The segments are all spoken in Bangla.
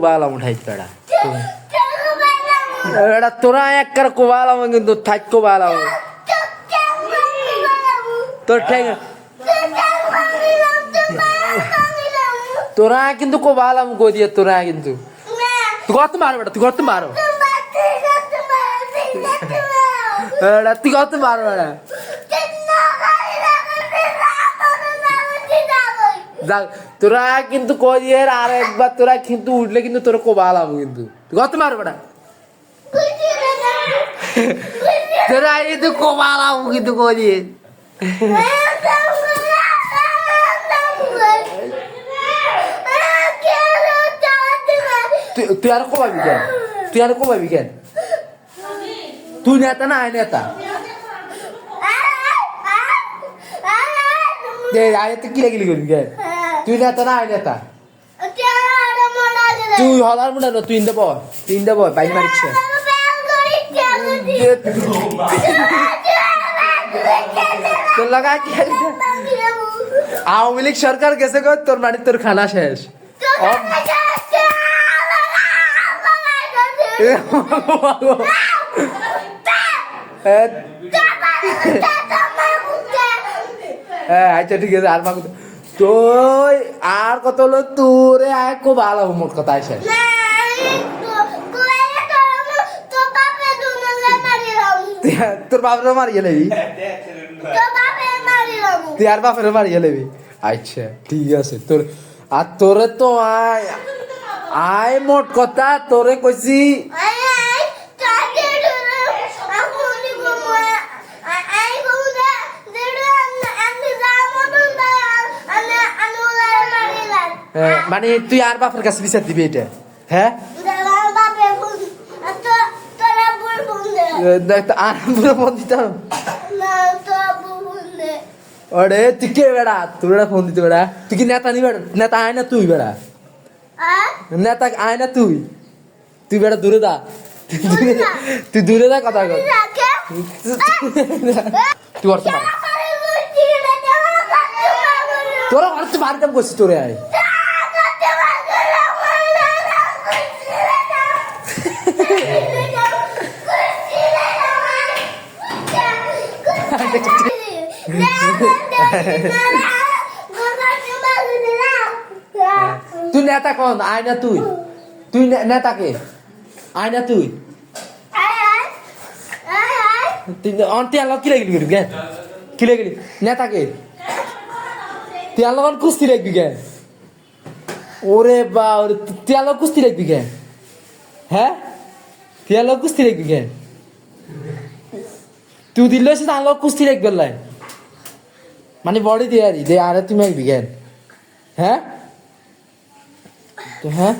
কোবালাম উঠাইতে এটা তোরা একবার কোবালাম কিন্তু থাক কোবালাম তোর ঠেক তোরা কিন্তু কোবালাম কো দিয়ে তোরা কিন্তু তুই কত মারো বেটা তুই কত মারো তুই কত মারো বেটা যাক তোরা কিন্তু কই আর একবার তোরা কিন্তু উঠলে কিন্তু তোরা কোবালাম কিন্তু তুই কত মারো বেটা তোরা কিন্তু কোবালাম কিন্তু কই দিয়ে তুই আর কোবাবি কেন তুই আর কোবাবি কেন তুই নেতা না আয় নেতা আয় তুই কিলা কিলি করবি কেন তুই নেতা না আয় নেতা তুই হলার মনে তুই ইন্দে বয় বাইক মারিচ্ছে তোর লাগা কি আওয়ামী লীগ সরকার গেছে গো তোর বাড়ি তোর খানা শেষ আচ্ছা ঠিক আছে আর মাগো তুই আর কত হলো তোরে আয় খুব ভালো মোট কথা আসে তোর বাপরে মারিয়ে নেবি তুই আর বাপরে মারিয়ে নেবি আচ্ছা ঠিক আছে তোর আর তোরে তো আয় আয় মোট কথা তোরে কইছি মানে তুই আর বাপের কাছে বিচার দিবি এটা হ্যাঁ ফোন দিতাম ওরে তুই কে বেড়া তুই বেড়া ফোন দিতে বেড়া তুই কি নেতা নি বেড়া নেতা আয় না তুই বেড়া নেতা আয় না তুই তুই বেড়া দূরে দা তুই দূরে দা কথা কর তুই অর্থ তোরা অর্থ মারতাম করছিস তোরে আয় তুই নেতা কোন আয় না তুই তুই নেতাকে আয় না তুই তুই আল্লাহ কি লাগলি করি গে কি লাগলি নেতাকে তুই আল্লাহ কুস্তি লাগবি গে ওরে বা তুই আল্লাহ কুস্তি লাগবি গে হ্যাঁ তুই আল্লাহ কুস্তি লাগবি গে তুই দিল আল্লাহ কুস্তি লাগবে লাই মানে বডি দিয়ে আরি দে আরে তুমি এক বিজ্ঞান হ্যাঁ তো হ্যাঁ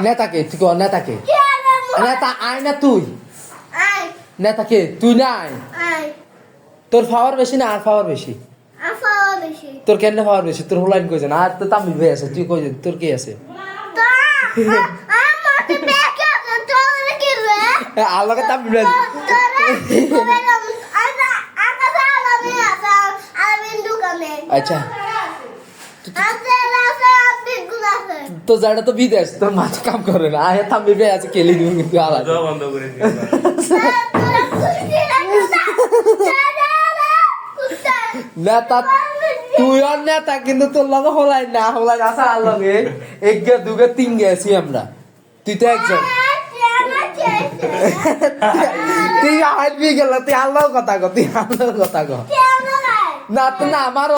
নেতাকে তুই কর নেতাকে নেতা আয় না তুই নেতাকে তুই না আয় তোর পাওয়ার বেশি না আর পাওয়ার বেশি তোর কেন পাওয়ার বেশি তোর হোলাইন কইছে না আর তো তামিল ভাই আছে তুই কইছে তোর কি আছে আল্লাহকে তামিল ভাই আচ্ছা তো যারা তো বিদেশ তোর মাথা কাম করে না আয় থামবি বে আছে কেলি দিবি কিন্তু আলাদা বন্ধ করে দিবি নেতা তুই আর নেতা কিন্তু তোর লগে হলাই না হলাই আসা আর লগে এক গে দুগে তিন গেছি আমরা তুই তো একজন তুই আইবি গেল তুই আল্লাহর কথা কর তুই আল্লাহর কথা কর না তো না আমার